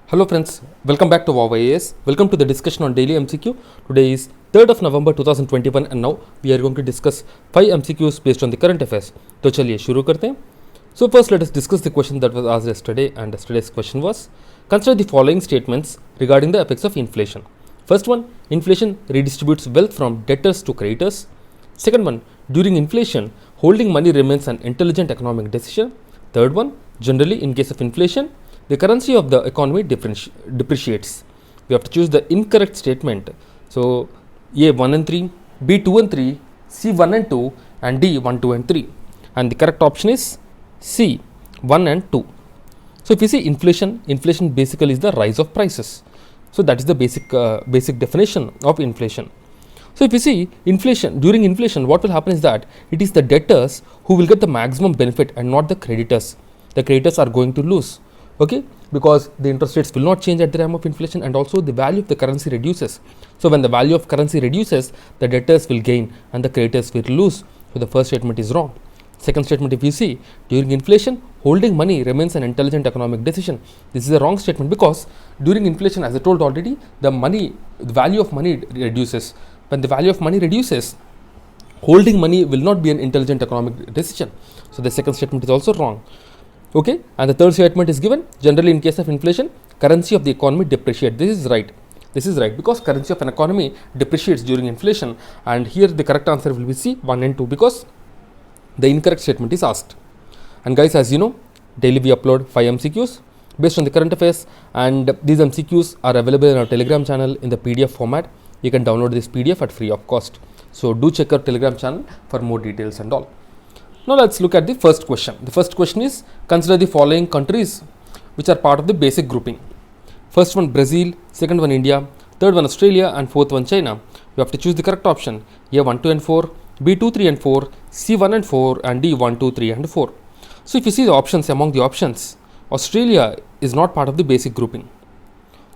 Hello friends, welcome back to VOWIAS. Welcome to the discussion on daily MCQ. Today is 3rd of November 2021 and now we are going to discuss 5 MCQs based on the current affairs. तो चलिए शुरू करते हैं. So first let us discuss the question that was asked yesterday, and yesterday's question was, consider the following statements regarding the effects of inflation. First one, inflation redistributes wealth from debtors to creditors. Second one, during inflation, holding money remains an intelligent economic decision. Third one, generally in case of inflation, the currency of the economy depreciates. We have to choose the incorrect statement. So A 1 and 3, B 2 and 3, C 1 and 2, and D 1, 2 and 3. And the correct option is C 1 and 2. So if you see inflation basically is the rise of prices. So that is the basic definition of inflation. So if you see inflation, during inflation, what will happen is that it is the debtors who will get the maximum benefit and not the creditors. The creditors are going to lose. Okay, because the interest rates will not change at the time of inflation, and also the value of the currency reduces. So when the value of currency reduces, the debtors will gain and the creditors will lose. So the first statement is wrong. Second statement, if you see, during inflation, holding money remains an intelligent economic decision. This is a wrong statement, because during inflation, as I told already, the value of money reduces. When the value of money reduces, holding money will not be an intelligent economic decision. So the second statement is also wrong. Okay, and the third statement is given, generally in case of inflation, currency of the economy depreciates. This is right. This is right, because currency of an economy depreciates during inflation, and here the correct answer will be C 1 and 2, because the incorrect statement is asked. And guys, as you know, daily we upload 5 MCQs based on the current affairs, and these MCQs are available in our Telegram channel in the PDF format. You can download this PDF at free of cost. So do check our Telegram channel for more details and all. Now let's look at the first question. The first question is, consider the following countries which are part of the basic grouping. First one Brazil, second one India, third one Australia, and fourth one China. You have to choose the correct option. A 1, 2 and 4, B 2, 3 and 4, C 1 and 4, and D 1, 2, 3 and 4. So if you see the options, among the options, Australia is not part of the basic grouping.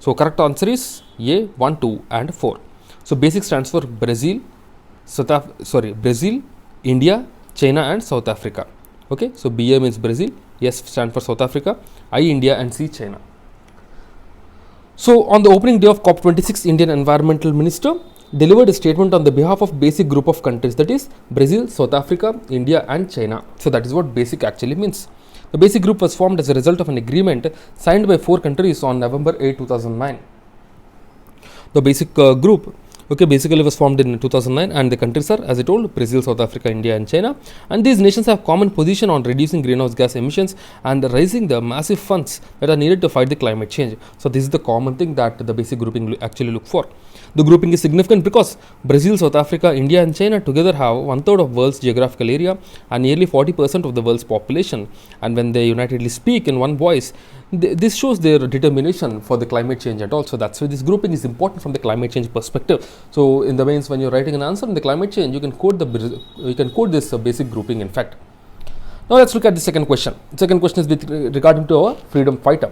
So correct answer is A 1, 2 and 4. So basic stands for Brazil, Brazil, India, China and South Africa. Okay, so BA means Brazil, S stands for South Africa, I India, and C China. So on the opening day of COP26, Indian Environmental Minister delivered a statement on the behalf of basic group of countries, that is Brazil, South Africa, India and China. So that is what basic actually means. The basic group was formed as a result of an agreement signed by 4 countries on November 8, 2009. The basic group basically was formed in 2009, and the countries are, as I told, Brazil, South Africa, India and China, and these nations have common position on reducing greenhouse gas emissions and raising the massive funds that are needed to fight the climate change. So this is the common thing that the basic grouping actually look for. The grouping is significant because Brazil, South Africa, India and China together have 1/3 of world's geographical area and nearly 40% of the world's population, and when they unitedly speak in one voice, this shows their determination for the climate change and all. So that's why this grouping is important from the climate change perspective. So in the means, when you're writing an answer on the climate change, you can quote this basic grouping in fact. Now let's look at the second question. The second question is regarding to our freedom fighter.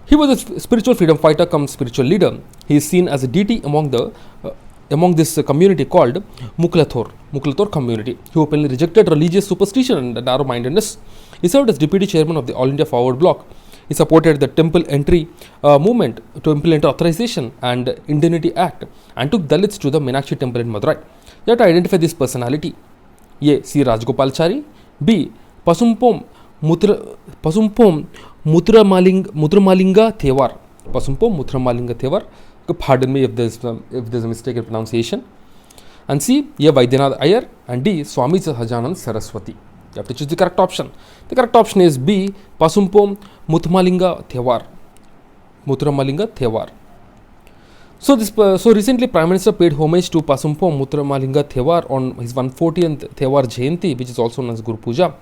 He was a spiritual freedom fighter come spiritual leader. He is seen as a deity among this community called Muklator community. He openly rejected religious superstition and narrow-mindedness. He served as deputy chairman of the All India Forward Bloc. He supported the temple entry movement to implement authorization and Indemnity Act, and took Dalits to the Meenakshi temple in Madurai. You have to identify this personality. A. C. Rajgopalachari, B. Pasumpon Muthuramalinga Thevar. Pasumpon Muthuramalinga Thevar. Pardon me if there's a mistake in pronunciation. And C. A. Vaidyanath Iyer, and D. Swami Sahajanand Saraswati. You have to choose the correct option. The correct option is B. Pasumpon Muthuramalinga Thevar. So recently Prime Minister paid homage to Pasumpon Muthuramalinga Thevar on his 140th Thevar Jayanti, which is also known as Guru Puja.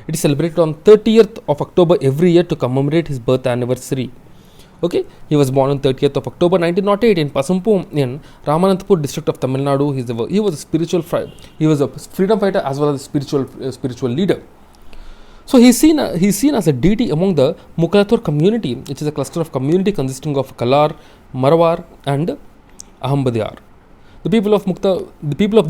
It is celebrated on 30th of October every year to commemorate his birth anniversary. Okay, he was born on 30th of October 1908 in Pasumpon in Ramanantapur district of Tamil Nadu. He was a freedom fighter as well as a spiritual leader. So he's seen as a deity among the Muklator community, which is a cluster of community consisting of Kalar, Marwar and Ahmadiyar. The people of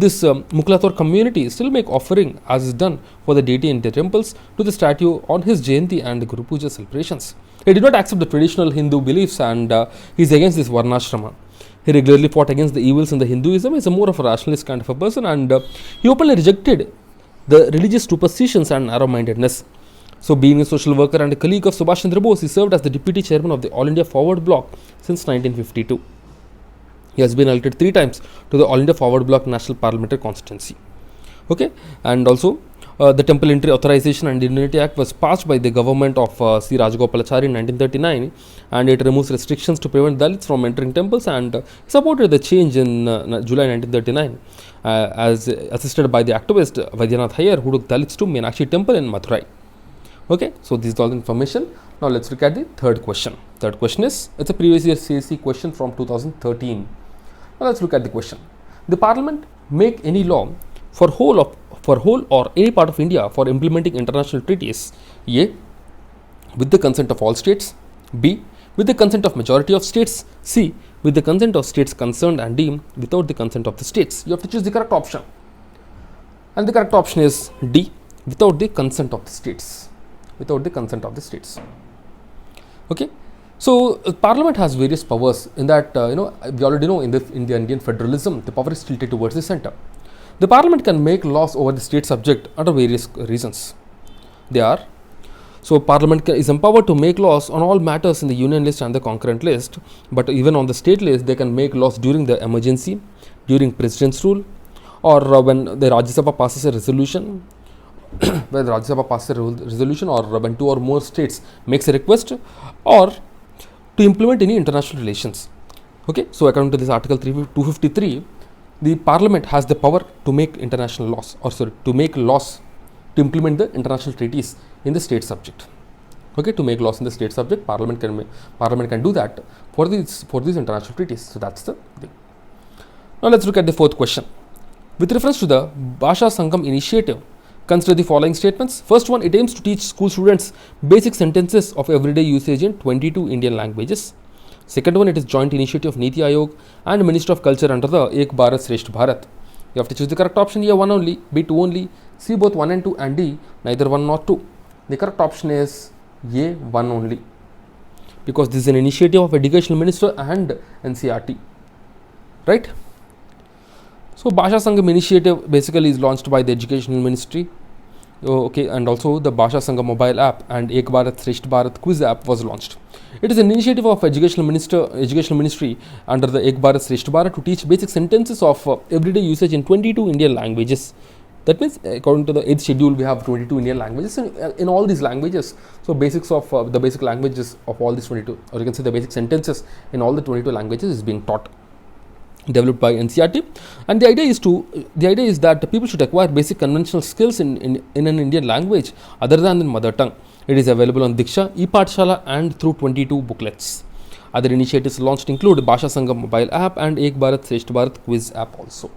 this Muklator community still make offering, as is done for the deity in their temples, to the statue on his Jayanti and Guru Puja celebrations. He did not accept the traditional Hindu beliefs and he is against this Varnashrama. He regularly fought against the evils in the Hinduism. He is a more of a rationalist kind of a person, and he openly rejected the religious superstitions and narrow-mindedness. So, being a social worker and a colleague of Subhash Chandra Bose, he served as the deputy chairman of the All India Forward Bloc since 1952. He has been elected 3 times to the All India Forward Bloc National Parliamentary Constituency. Okay, and also the Temple Entry Authorization and Indemnity Act was passed by the government of C. Rajagopalachari in 1939, and it removes restrictions to prevent Dalits from entering temples, and supported the change in July 1939 as assisted by the activist Vaidyanath Iyer, who took Dalits to Meenakshi Temple in Madurai. Okay, so this is all the information. Now let's look at the third question. Third question is, it's a previous year CSE question from 2013. Now let's look at the question. The Parliament make any law for whole or any part of India for implementing international treaties? A. With the consent of all states. B. With the consent of majority of states. C. With the consent of states concerned. And D. Without the consent of the states. You have to choose the correct option. And the correct option is D. Without the consent of the states. Without the consent of the states. Okay. So, Parliament has various powers in that, we already know in the Indian federalism, the power is tilted towards the center. The Parliament can make laws over the state subject under various reasons. They are, so Parliament is empowered to make laws on all matters in the union list and the concurrent list, but even on the state list, they can make laws during the emergency, during President's rule, or when the Rajya Sabha passes a resolution, when the Rajya Sabha passes a resolution, or when 2 or more states makes a request, or to implement any international relations. Okay, so according to this Article 253, the Parliament has the power to make international laws, to make laws to implement the international treaties in the state subject. Okay, to make laws in the state subject, Parliament can do that for these international treaties. So that's the thing. Now let's look at the fourth question. With reference to the Bhasha Sangam initiative, consider the following statements. First one, it aims to teach school students basic sentences of everyday usage in 22 Indian languages. Second one, it is joint initiative of Niti Aayog and Ministry of Culture under the Ek Bharat Shresth Bharat. You have to choose the correct option. A 1 only, B 2 only, C both 1 and 2, and D neither 1 nor 2. The correct option is A 1 only, because this is an initiative of Educational Minister and NCRT. Right? So Bhasha Sangam initiative basically is launched by the Educational Ministry. Okay, and also the Bhasha Sangam mobile app and Ek Bharat Shresth Bharat quiz app was launched. It is an initiative of Educational Ministry under the Ek Bharat Shresth Bharat to teach basic sentences of everyday usage in 22 Indian languages. That means according to the 8th schedule, we have 22 Indian languages in all these languages. So basics of the basic languages of all these 22, or you can say the basic sentences in all the 22 languages is being taught. Developed by NCRT, and the idea is that the people should acquire basic conventional skills in an Indian language other than in mother tongue. It is available on Diksha, ePathshala and through 22 booklets. Other initiatives launched include Bhasha Sangam mobile app and Ek Bharat Shresth Bharat quiz app also.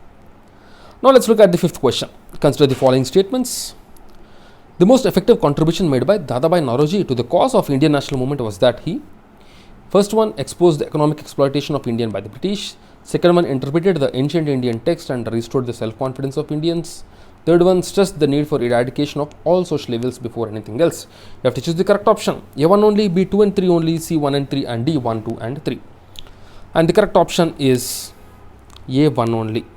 Now let's look at the fifth question. Consider the following statements. The most effective contribution made by Dadabhai Naoroji to the cause of Indian national movement was that he, first one, exposed the economic exploitation of Indian by the British. Second one, interpreted the ancient Indian text and restored the self-confidence of Indians. Third one, stressed the need for eradication of all social evils before anything else. You have to choose the correct option. A 1 only, B 2 and 3 only, C 1 and 3, and D 1, 2 and 3. And the correct option is A 1 only.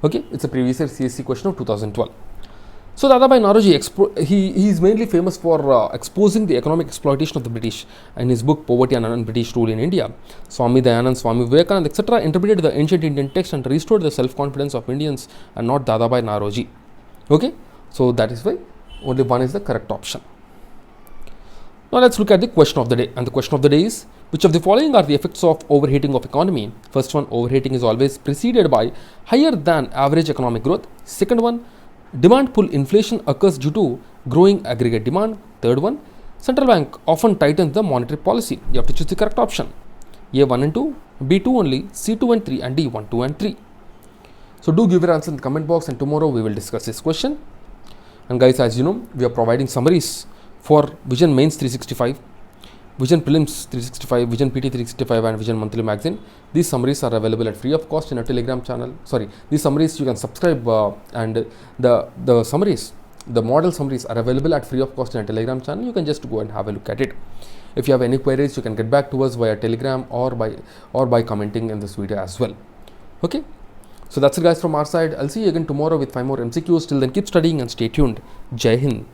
Okay, it's a previous year CSE question of 2012. So Dadabhai Naoroji, he is mainly famous for exposing the economic exploitation of the British. In his book Poverty and British Rule in India, Swami Dayanand, Swami Vivekanand, etc. interpreted the ancient Indian text and restored the self-confidence of Indians, and not Dadabhai Naoroji. Okay, so that is why only one is the correct option. Now let's look at the question of the day, and the question of the day is, which of the following are the effects of overheating of economy? First one, overheating is always preceded by higher than average economic growth. Second one, demand pull inflation occurs due to growing aggregate demand. Third one, central bank often tightens the monetary policy. You have to choose the correct option. A 1 and 2, B 2 only, C 2 and 3, and D 1, 2 and 3. So do give your answer in the comment box, and tomorrow we will discuss this question. And guys, as you know, we are providing summaries for Vision Mains 365, Vision Prelims 365, Vision PT 365, and Vision Monthly Magazine. These summaries are available at free of cost in our Telegram channel. These summaries you can subscribe, and the summaries, the model summaries are available at free of cost in our Telegram channel. You can just go and have a look at it. If you have any queries, you can get back to us via Telegram or by commenting in this video as well. Okay, so that's it guys from our side. I'll see you again tomorrow with 5 more MCQs. Till then, keep studying and stay tuned. Jai Hind.